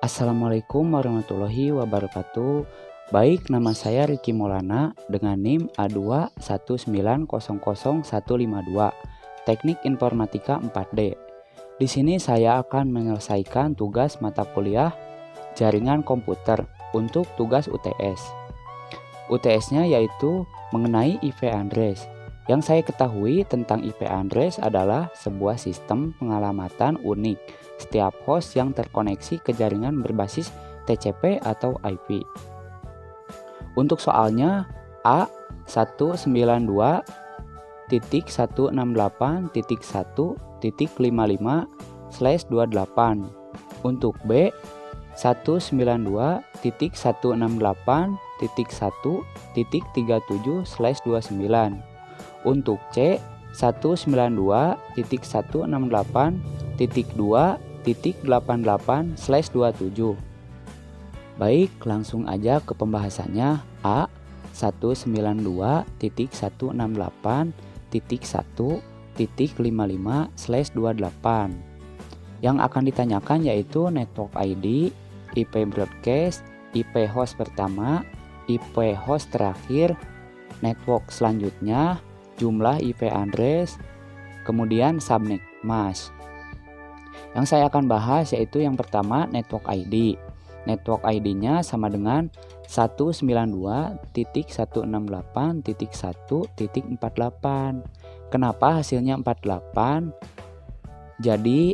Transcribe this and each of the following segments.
Assalamualaikum warahmatullahi wabarakatuh. Baik, nama saya Riki Maulana dengan NIM A219000152, Teknik Informatika 4D. Di sini saya akan menyelesaikan tugas mata kuliah Jaringan Komputer untuk tugas UTS. UTS-nya yaitu mengenai IP address. Yang saya ketahui tentang IP address adalah sebuah sistem pengalamatan unik setiap host yang terkoneksi ke jaringan berbasis TCP atau IP. Untuk soalnya A192.168.1.55/28. Untuk B 192.168.1.37/29. Untuk C 192.168.2.88/27. Baik, langsung aja ke pembahasannya. A 192.168.1.55/28. Yang akan ditanyakan yaitu network ID, IP broadcast, IP host pertama, IP host terakhir, network selanjutnya, jumlah IP address, kemudian subnet mask. Yang saya akan bahas yaitu yang pertama network ID. Network ID-nya sama dengan 192.168.1.48. Kenapa hasilnya 48? Jadi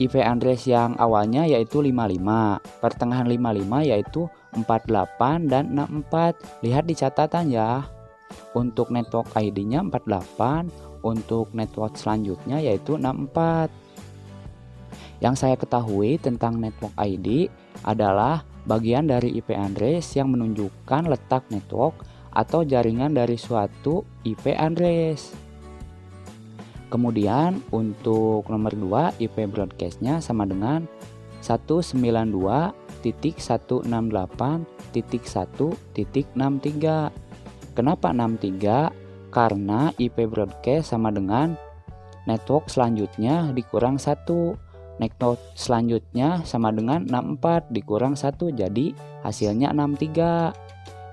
IP address yang awalnya yaitu 55, pertengahan 55 yaitu 48 dan 64. Lihat di catatan ya. Untuk network ID-nya 48, untuk network selanjutnya yaitu 64. Yang saya ketahui tentang network ID adalah bagian dari IP address yang menunjukkan letak network atau jaringan dari suatu IP address. Kemudian untuk nomor 2 IP broadcast-nya sama dengan 192.168.1.63. Kenapa 63? Karena IP broadcast sama dengan network selanjutnya dikurang 1. Network selanjutnya sama dengan 64 dikurang 1, jadi hasilnya 63.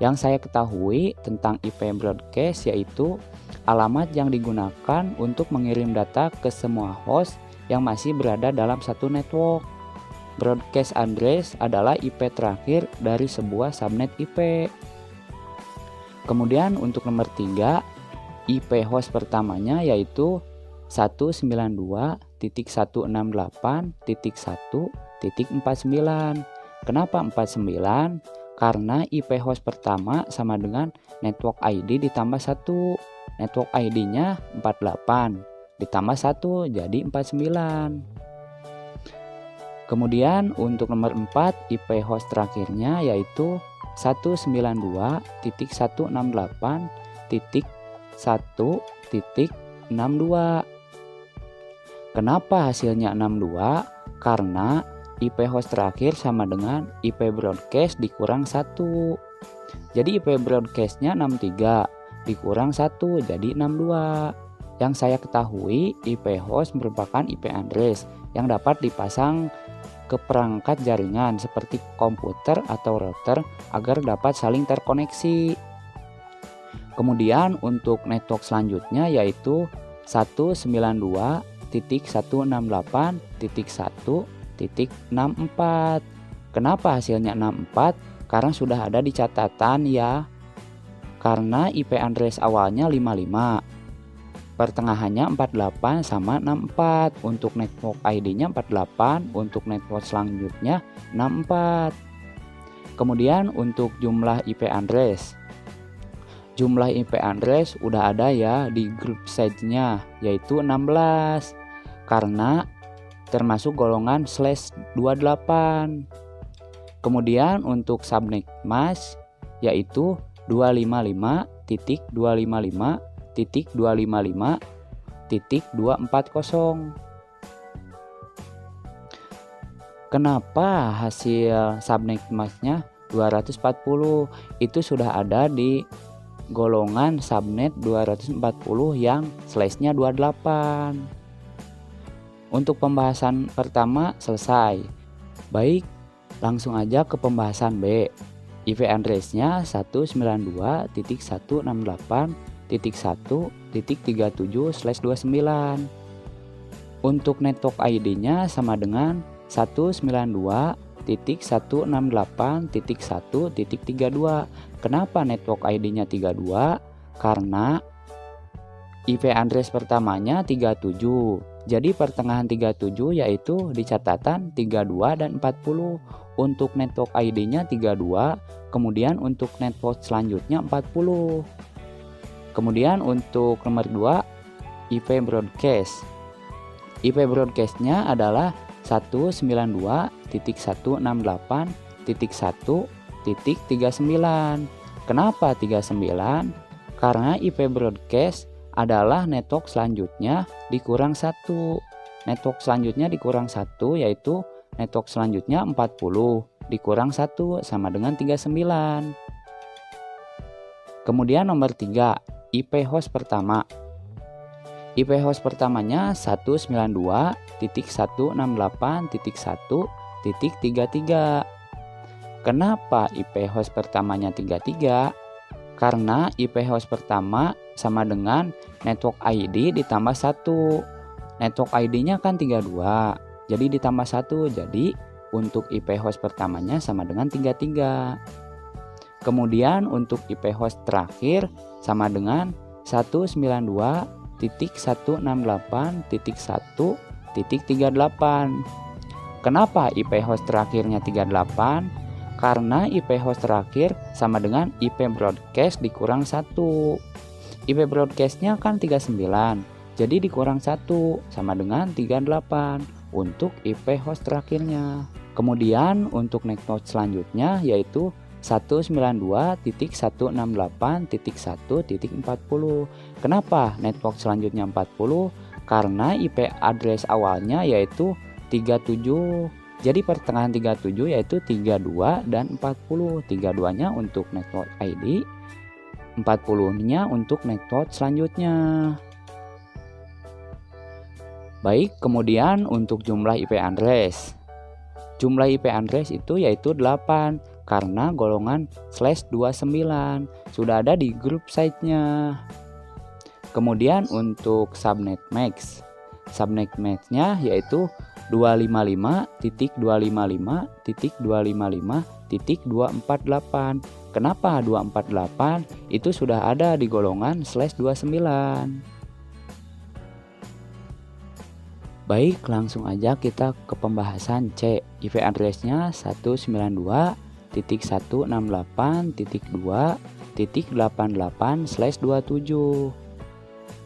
Yang saya ketahui tentang IP broadcast yaitu alamat yang digunakan untuk mengirim data ke semua host yang masih berada dalam satu network. Broadcast address adalah IP terakhir dari sebuah subnet IP. Kemudian untuk nomor 3, IP host pertamanya yaitu 192.168.1.49. Kenapa 49? Karena IP host pertama sama dengan network ID ditambah 1. Network ID-nya 48 ditambah 1 jadi 49. Kemudian untuk nomor 4 IP host terakhirnya yaitu 192.168.1.62. Kenapa hasilnya 62? Karena IP host terakhir sama dengan IP broadcast dikurang 1. Jadi IP broadcastnya 63 dikurang 1 jadi 62. Yang saya ketahui IP host merupakan IP address yang dapat dipasang ke perangkat jaringan seperti komputer atau router agar dapat saling terkoneksi. Kemudian untuk network selanjutnya yaitu 192.168.1.64. Kenapa hasilnya 64? Karena sudah ada di catatan ya. Karena IP address awalnya 55, pertengahannya 48 sama 64. Untuk network ID-nya 48, untuk network selanjutnya 64. Kemudian untuk jumlah IP address. Jumlah IP address udah ada ya di group size-nya yaitu 16 karena termasuk golongan /28. Kemudian untuk subnet mask yaitu 255.255.255.240. Kenapa hasil subnet mask-nya 240? Itu sudah ada di golongan subnet 240 yang slash-nya 28. Untuk pembahasan pertama selesai. Baik, Langsung aja ke pembahasan B. IP address-nya 192.168.1.37/29. Untuk network ID-nya sama dengan 192.168.1.32. Kenapa network ID-nya 32? Karena IP address pertamanya 37. Jadi pertengahan 37 yaitu di catatan 32 dan 40. Untuk network ID-nya 32, kemudian untuk network selanjutnya 40. Kemudian untuk nomor 2, IP broadcast. IP broadcast-nya adalah 192.168.1.39. Kenapa 39? Karena IP broadcast adalah network selanjutnya dikurang 1. Network selanjutnya dikurang 1 yaitu network selanjutnya 40 dikurang 1 sama dengan 39. Kemudian nomor 3, IP host pertama. IP host pertamanya 192.168.1.33. Kenapa IP host pertamanya 33? Karena IP host pertama sama dengan network ID ditambah 1. Network ID-nya kan 32. Jadi ditambah 1. Jadi untuk IP host pertamanya sama dengan 33. Kemudian untuk IP host terakhir sama dengan 192.168.1.38. Kenapa IP host terakhirnya 38? Karena IP host terakhir sama dengan IP broadcast dikurang 1. IP broadcastnya kan 39, jadi dikurang 1 sama dengan 38 untuk IP host terakhirnya. Kemudian untuk network selanjutnya yaitu 192.168.1.40. Kenapa network selanjutnya 40? Karena IP address awalnya yaitu 37. Jadi pertengahan 37 yaitu 32 dan 40. 32-nya untuk network ID, 40-nya untuk network selanjutnya. Baik, kemudian untuk jumlah IP address. Jumlah IP address itu yaitu 8 karena golongan /29 sudah ada di grup site-nya. Kemudian untuk subnet max. Subnet max-nya yaitu 255.255.255.248. Kenapa 248? Itu sudah ada di golongan /29. Baik, langsung aja kita ke pembahasan C. IP address-nya 192.168.2.88/27.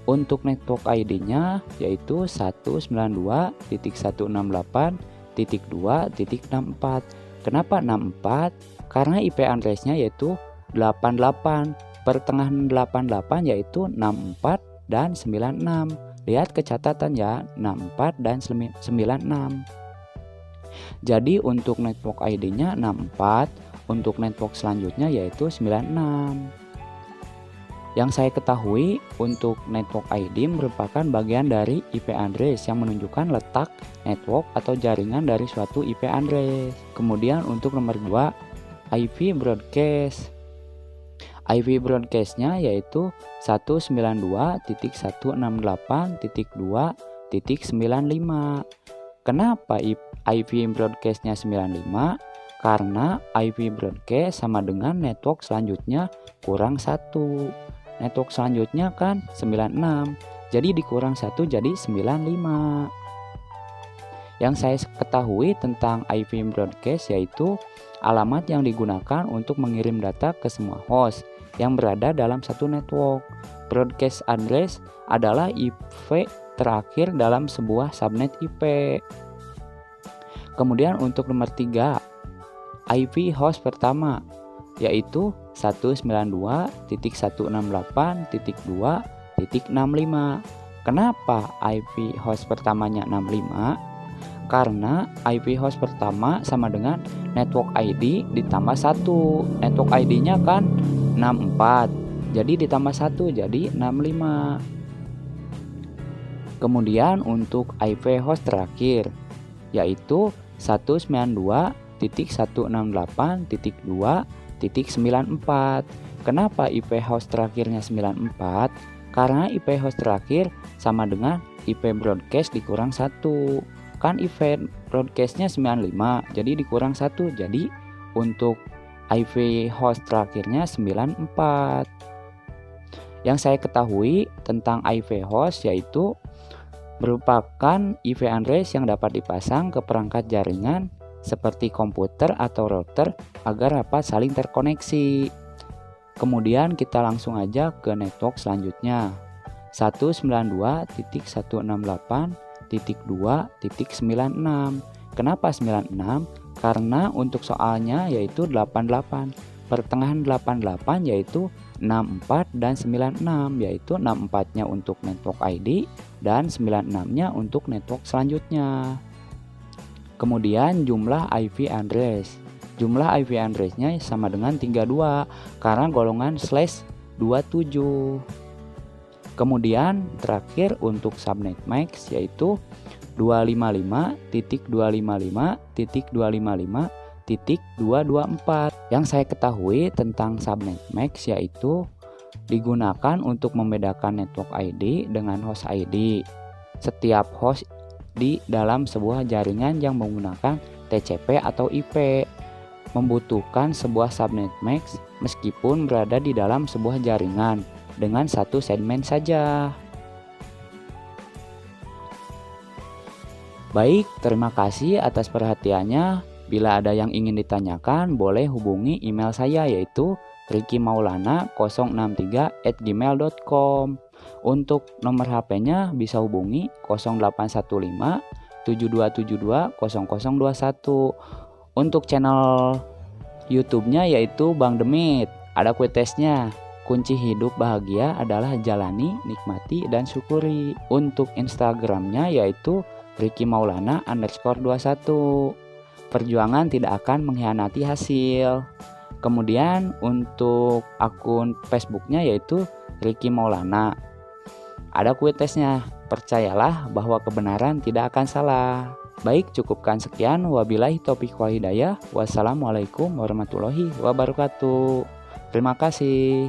Untuk network ID-nya yaitu 192.168.2.64. Kenapa 64? Karena IP address-nya yaitu 88. Pertengahan 88 yaitu 64 dan 96. Lihat ke catatan ya, 64 dan 96. Jadi untuk network ID-nya 64, untuk network selanjutnya yaitu 96. Yang saya ketahui untuk network ID merupakan bagian dari IP address yang menunjukkan letak network atau jaringan dari suatu IP address. Kemudian untuk nomor 2, IP broadcast. IP broadcast-nya yaitu 192.168.2.95. Kenapa IP broadcast-nya 95? Karena IP broadcast sama dengan network selanjutnya kurang 1. Network selanjutnya kan 96, jadi dikurang 1 jadi 95. Yang saya ketahui tentang IP broadcast yaitu alamat yang digunakan untuk mengirim data ke semua host yang berada dalam satu network. Broadcast address adalah IP terakhir dalam sebuah subnet IP. Kemudian untuk nomor 3, IP host pertama yaitu 192.168.2.65. Kenapa IP host pertamanya 65? Karena IP host pertama sama dengan network ID ditambah 1. Network ID-nya kan 64. Jadi ditambah 1 jadi 65. Kemudian untuk IP host terakhir yaitu 192 IP168.2.94. Kenapa IP host terakhirnya 94? Karena IP host terakhir sama dengan IP broadcast dikurang 1. Kan IP broadcastnya 95, jadi dikurang 1. Jadi untuk IP host terakhirnya 94. Yang saya ketahui tentang IP host yaitu merupakan IP address yang dapat dipasang ke perangkat jaringan seperti komputer atau router agar dapat saling terkoneksi. Kemudian kita langsung aja ke network selanjutnya. 192.168.2.96. Kenapa 96? Karena untuk soalnya yaitu 88. Pertengahan 88 yaitu 64 dan 96, yaitu 64-nya untuk network ID dan 96-nya untuk network selanjutnya. Kemudian jumlah IP address. Jumlah IP address-nya sama dengan 32 karena golongan /27. Kemudian terakhir untuk subnet max yaitu 255.255.254. Yang saya ketahui tentang subnet max yaitu digunakan untuk membedakan network ID dengan host ID. Setiap host di dalam sebuah jaringan yang menggunakan TCP atau IP membutuhkan sebuah subnet max meskipun berada di dalam sebuah jaringan dengan satu segmen saja. Baik, terima kasih atas perhatiannya. Bila ada yang ingin ditanyakan, boleh hubungi email saya yaitu rikimaulana063@gmail.com. Untuk nomor HP-nya bisa hubungi 0815 7272 0021. Untuk channel YouTube-nya yaitu Bang Demit. Ada kuitasnya. Kunci hidup bahagia adalah jalani, nikmati, dan syukuri. Untuk Instagram-nya yaitu rikimaulana_21. Perjuangan tidak akan mengkhianati hasil. Kemudian untuk akun Facebook-nya yaitu Ricky Maulana. Ada kuitasnya. Percayalah bahwa kebenaran tidak akan salah. Baik, cukupkan sekian. Wabillahi taufiq wal hidayah. Wassalamualaikum warahmatullahi wabarakatuh. Terima kasih.